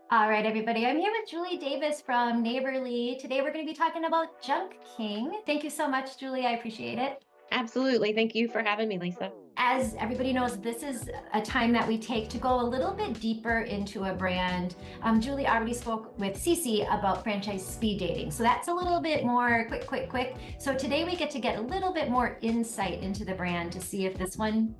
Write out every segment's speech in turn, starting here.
All right, everybody. I'm here with Julie Davis from Neighborly. Today we're going to be talking about Junk King. Thank you so much, Julie. I appreciate it. Absolutely. Thank you for having me, Lisa. As everybody knows, this is a time that we take to go a little bit deeper into a brand. Julie already spoke with Cece about franchise speed dating. So that's a little bit more quick. So today we get to get a little bit more insight into the brand to see if this one,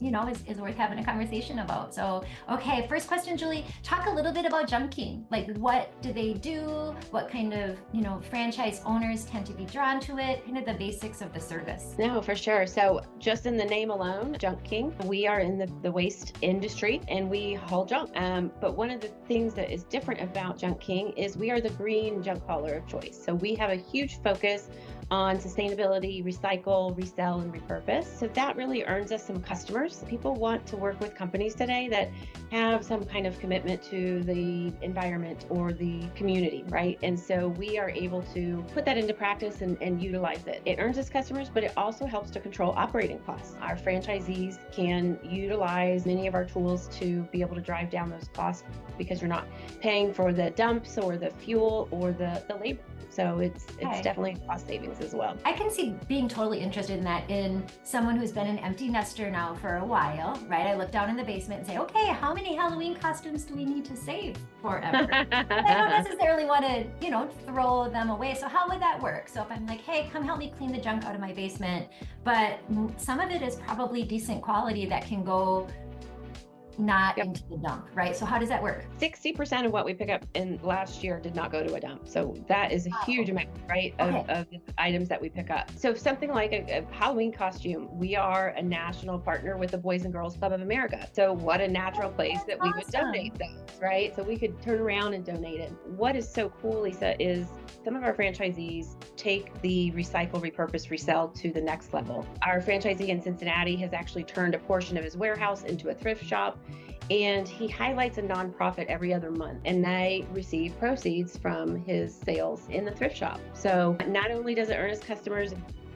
is worth having a conversation about. So, okay, first question, Julie, talk a little bit about Junk King. Like, what do they do? What kind of, franchise owners tend to be drawn to it? Kind of the basics of the service. No, for sure. So, just in the name alone, Junk King, we are in the waste industry and we haul junk. But one of the things that is different about Junk King is we are the green junk hauler of choice. So, we have a huge focus on sustainability, recycle, resell, and repurpose. So that really earns us some customers. People want to work with companies today that have some kind of commitment to the environment or the community, right? And so we are able to put that into practice and utilize it. It earns us customers, but it also helps to control operating costs. Our franchisees can utilize many of our tools to be able to drive down those costs because you're not paying for the dumps or the fuel or the labor. So it's definitely cost savings as well. I can see being totally interested in that in someone who's been an empty nester now for a while, right? I look down in the basement and say, okay, how many Halloween costumes do we need to save forever? I don't necessarily want to, throw them away. So how would that work? So if I'm like, hey, come help me clean the junk out of my basement, but some of it is probably decent quality that can go not into the dump, right? So how does that work? 60% of what we pick up in last year did not go to a dump. So that is a huge amount, right, of the items that we pick up. So something like a Halloween costume, we are a national partner with the Boys and Girls Club of America. So what a natural place that we would donate those, right? So we could turn around and donate it. What is so cool, Lisa, is some of our franchisees take the recycle, repurpose, resell to the next level. Our franchisee in Cincinnati has actually turned a portion of his warehouse into a thrift shop, and he highlights a nonprofit every other month, and they receive proceeds from his sales in the thrift shop. So not only does it earn his customers,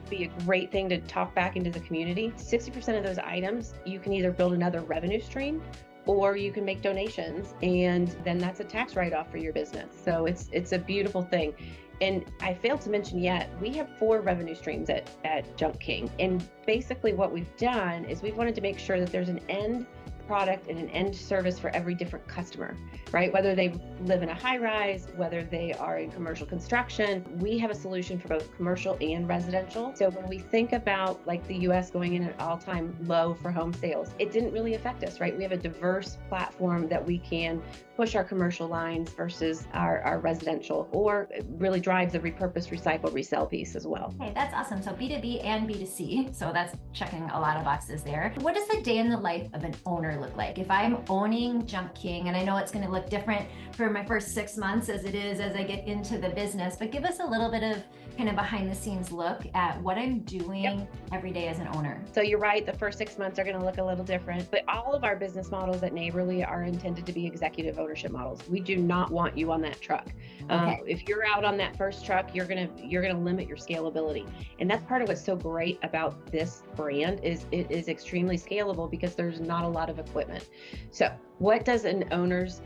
be a great thing to talk back into the community. 60% of those items, you can either build another revenue stream or you can make donations, and then that's a tax write-off for your business. So it's a beautiful thing. And I failed to mention yet, we have 4 revenue streams at Junk King. And basically what we've done is we've wanted to make sure that there's an end product and an end service for every different customer, right? Whether they live in a high rise, whether they are in commercial construction, we have a solution for both commercial and residential. So when we think about like the US going in at all-time low for home sales, it didn't really affect us, right? We have a diverse platform that we can push our commercial lines versus our residential, or really drive the repurpose, recycle, resell piece as well. Okay, that's awesome. So B2B and B2C. So that's checking a lot of boxes there. What does the day in the life of an owner look like? If I'm owning Junk King, and I know it's going to look different for my first 6 months as it is as I get into the business, but give us a little bit of kind of behind the scenes look at what I'm doing every day as an owner. So you're right, the first 6 months are going to look a little different, but all of our business models at Neighborly are intended to be executive ownership models. We do not want you on that truck. If you're out on that first truck, you're gonna limit your scalability, and that's part of what's so great about this brand is it is extremely scalable because there's not a lot of equipment. So what does an owner's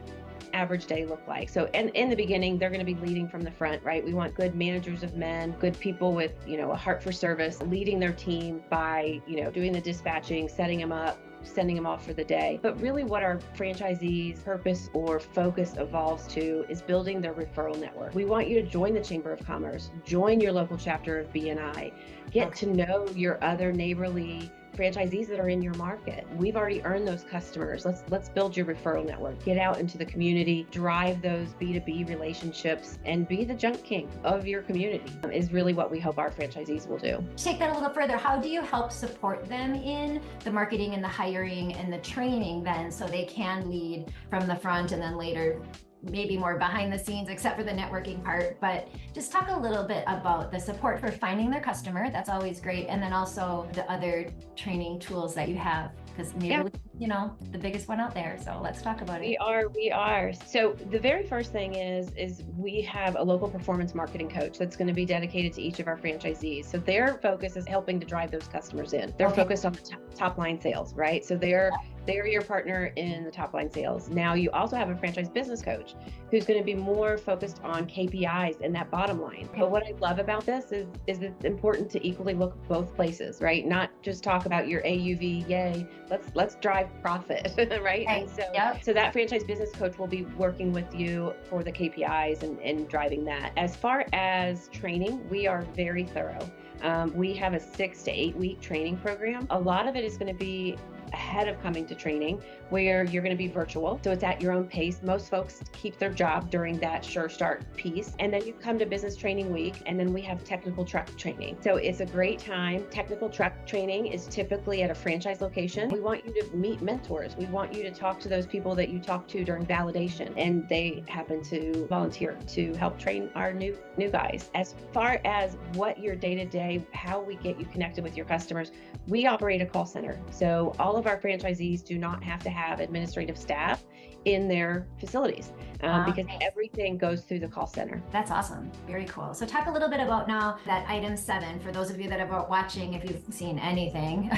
average day look like? So in the beginning, they're going to be leading from the front, right? We want good managers of men, good people with, a heart for service, leading their team by, doing the dispatching, setting them up, sending them off for the day. But really what our franchisees' purpose or focus evolves to is building their referral network. We want you to join the Chamber of Commerce, join your local chapter of BNI, get to know your other Neighborly franchisees that are in your market. We've already earned those customers. Let's build your referral network. Get out into the community, drive those B2B relationships, and be the Junk King of your community is really what we hope our franchisees will do. Take that a little further. How do you help support them in the marketing and the hiring and the training then so they can lead from the front and then later maybe more behind the scenes, except for the networking part? But just talk a little bit about the support for finding their customer. That's always great. And then also the other training tools that you have, because maybe, the biggest one out there. So let's talk about it. We are. So the very first thing is we have a local performance marketing coach that's going to be dedicated to each of our franchisees. So their focus is helping to drive those customers in. They're focused on the top line sales, right? So they're They're your partner in the top line sales. Now you also have a franchise business coach who's going to be more focused on KPIs and that bottom line. But what I love about this is it's important to equally look both places, right? Not just talk about your AUV, yay, let's drive profit, right? And so that franchise business coach will be working with you for the KPIs and driving that. As far as training, we are very thorough. We have a 6 to 8 week training program. A lot of it is going to be ahead of coming to training, where you're going to be virtual. So it's at your own pace. Most folks keep their job during that sure start piece. And then you come to business training week, and then we have technical truck training. So it's a great time. Technical truck training is typically at a franchise location. We want you to meet mentors. We want you to talk to those people that you talk to during validation, and they happen to volunteer to help train our new guys. As far as what your day-to-day, how we get you connected with your customers, we operate a call center. So all of our franchisees do not have to have administrative staff in their facilities because everything goes through the call center. That's awesome. Very cool. So talk a little bit about now that item 7, for those of you that are watching, if you've seen anything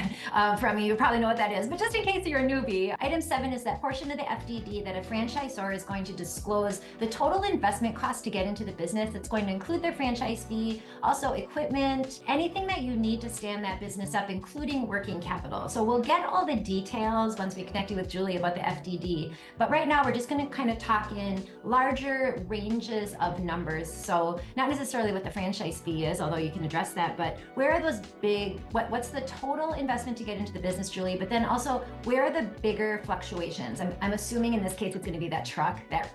from me, you probably know what that is, but just in case you're a newbie, item 7 is that portion of the FDD that a franchisor is going to disclose the total investment cost to get into the business. It's going to include their franchise fee, also equipment, anything that you need to stand that business up, including working capital. So we'll get all the details once we connect you with Julie about the FDD. But right now we're just going to kind of talk in larger ranges of numbers. So not necessarily what the franchise fee is, although you can address that, but where are those big, what's the total investment to get into the business, Julie? But then also, where are the bigger fluctuations? I'm assuming in this case, it's going to be that truck, that,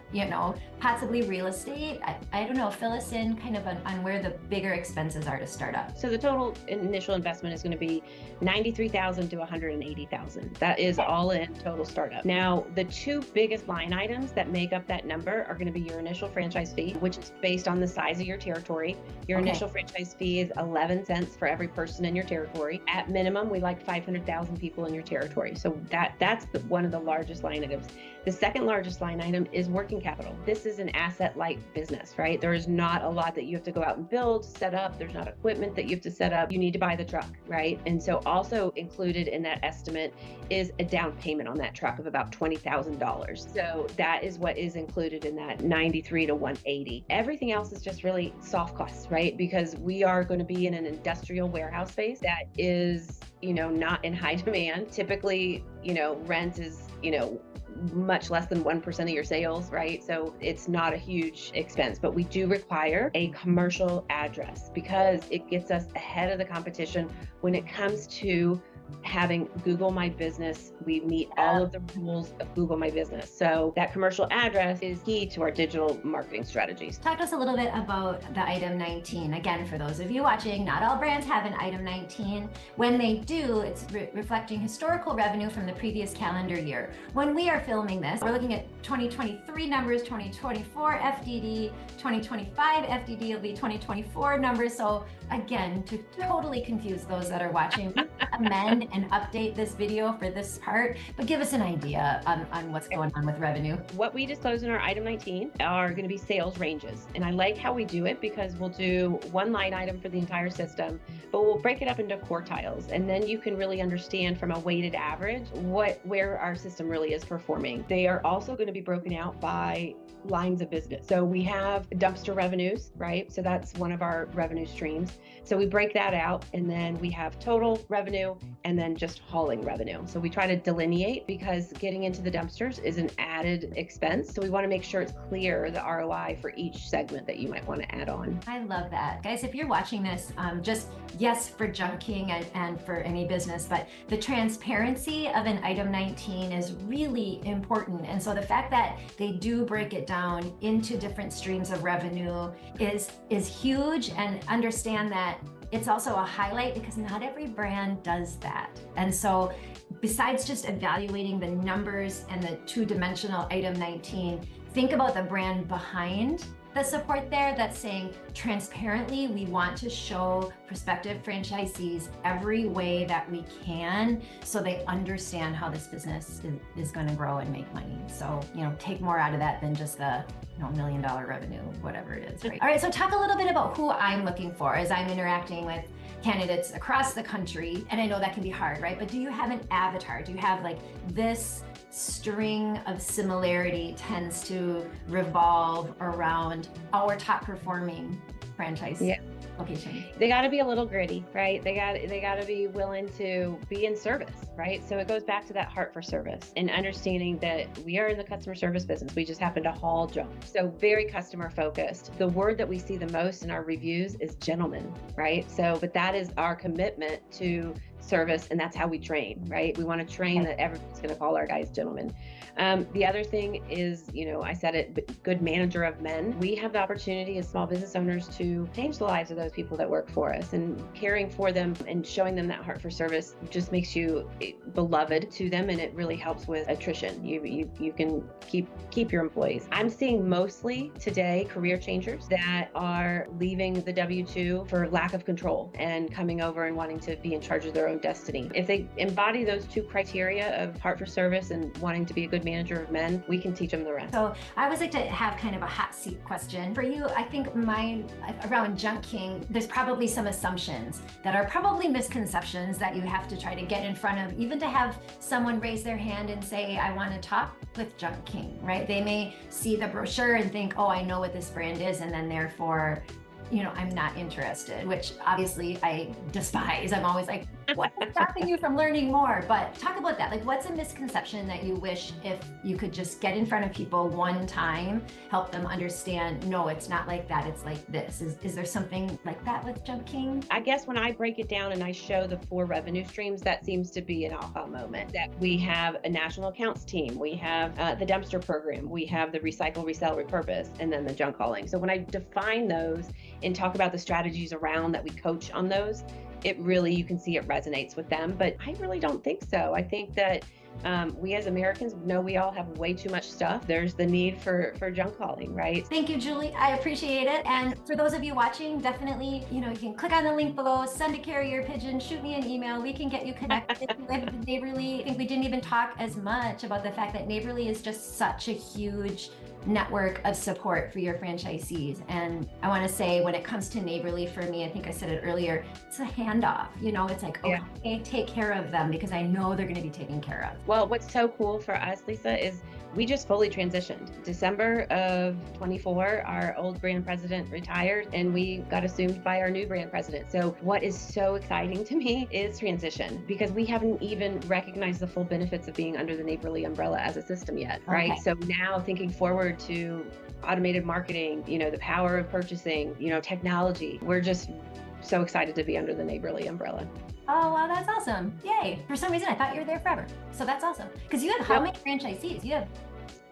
possibly real estate. I don't know, fill us in kind of on where the bigger expenses are to start up. So the total initial investment is going to be $93,000 to $180,000. That is all in total startup. Now, the two biggest line items that make up that number are going to be your initial franchise fee, which is based on the size of your territory. Your initial franchise fee is 11 cents for every person in your territory. At minimum, we like 500,000 people in your territory. So that's one of the largest line items. The second largest line item is working capital. This is an asset-light business, right? There is not a lot that you have to go out and build, set up. There's not equipment that you have to set up. You need to buy the truck, right? And so also included in that estimate is a down payment on that truck of about $20,000. So that is what is included in that 93 to 180. Everything else is just really soft costs, right? Because we are going to be in an industrial warehouse space that is, not in high demand. Typically, rent is, much less than 1% of your sales, right? So it's not a huge expense, but we do require a commercial address because it gets us ahead of the competition when it comes to having Google My Business. We meet all of the rules of Google My Business. So that commercial address is key to our digital marketing strategies. Talk to us a little bit about the item 19. Again, for those of you watching, not all brands have an item 19. When they do, it's reflecting historical revenue from the previous calendar year. When we are filming this, we're looking at 2023 numbers, 2024 FDD, 2025 FDD will be 2024 numbers. So again, to totally confuse those that are watching, amend and update this video for this part, but give us an idea on what's going on with revenue. What we disclose in our item 19 are going to be sales ranges. And I like how we do it because we'll do one line item for the entire system, but we'll break it up into quartiles. And then you can really understand from a weighted average where our system really is performing. They are also going to be broken out by lines of business. So we have dumpster revenues, right? So that's one of our revenue streams. So we break that out, and then we have total revenue and then just hauling revenue. So we try to delineate because getting into the dumpsters is an added expense. So we want to make sure it's clear the ROI for each segment that you might want to add on. I love that. Guys, if you're watching this, just yes for junking and for any business, but the transparency of an item 19 is really important. And so the fact that they do break it down into different streams of revenue is huge, and understand that it's also a highlight because not every brand does that. And so besides just evaluating the numbers and the two-dimensional item 19, think about the brand behind the support there that's saying transparently, we want to show prospective franchisees every way that we can so they understand how this business is going to grow and make money. So, take more out of that than just the $1 million revenue, whatever it is, right? All right, so talk a little bit about who I'm looking for as I'm interacting with candidates across the country. And I know that can be hard, right? But do you have an avatar? Do you have like this string of similarity tends to revolve around our top performing franchise location? They got to be a little gritty, right? They got to be willing to be in service, right? So it goes back to that heart for service and understanding that we are in the customer service business. We just happen to haul junk. So very customer focused. The word that we see the most in our reviews is gentleman, right? So, but that is our commitment to service, and that's how we train, right? We want to train that everyone's going to call our guys gentlemen. The other thing is, I said it, good manager of men. We have the opportunity as small business owners to change the lives of those people that work for us, and caring for them and showing them that heart for service just makes you beloved to them, and it really helps with attrition. You can keep your employees. I'm seeing mostly today career changers that are leaving the W-2 for lack of control and coming over and wanting to be in charge of their own destiny. If they embody those two criteria of heart for service and wanting to be a good manager of men, we can teach them the rest. So I always like to have kind of a hot seat question for you. I think mine around Junk King, there's probably some assumptions that are probably misconceptions that you have to try to get in front of, even to have someone raise their hand and say, I want to talk with Junk King, right? They may see the brochure and think, oh, I know what this brand is, and then therefore I'm not interested, which obviously I despise. I'm always like, what's stopping you from learning more? But talk about that. Like, what's a misconception that you wish if you could just get in front of people one time, help them understand, no, it's not like that, it's like this. Is there something like that with Junk King? I guess when I break it down and I show the 4 revenue streams, that seems to be an aha moment. That we have a national accounts team, we have the dumpster program, we have the recycle, resell, repurpose, and then the junk hauling. So when I define those and talk about the strategies around that we coach on those, it really, you can see it resonates with them. But I really don't think so. I think that we as Americans know we all have way too much stuff. There's the need for junk hauling, right? Thank you, Julie. I appreciate it. And for those of you watching, definitely, you can click on the link below, send a carrier pigeon, shoot me an email. We can get you connected with Neighborly. I think we didn't even talk as much about the fact that Neighborly is just such a huge network of support for your franchisees. And I want to say, when it comes to Neighborly, for me, I think I said it earlier, it's a handoff. It's like, okay, take care of them because I know they're going to be taken care of. Well, what's so cool for us, Lisa, is we just fully transitioned. December of 24, our old brand president retired and we got assumed by our new brand president. So what is so exciting to me is transition, because we haven't even recognized the full benefits of being under the Neighborly umbrella as a system yet, right? Okay. So now thinking forward to automated marketing, the power of purchasing, technology, we're just so excited to be under the Neighborly umbrella. Oh, wow, that's awesome. Yay. For some reason, I thought you were there forever. So that's awesome. Because you have how many franchisees? You have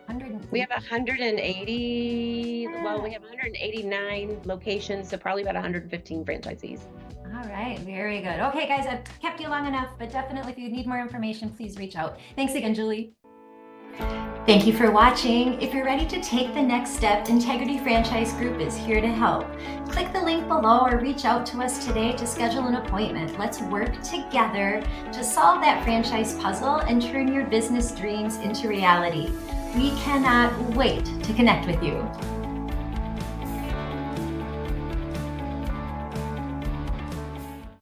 100. We have 180. Well, we have 189 locations, so probably about 115 franchisees. All right. Very good. Okay, guys, I've kept you long enough, but definitely if you need more information, please reach out. Thanks again, Julie. Thank you for watching. If you're ready to take the next step, Integrity Franchise Group is here to help. Click the link below or reach out to us today to schedule an appointment. Let's work together to solve that franchise puzzle and turn your business dreams into reality. We cannot wait to connect with you.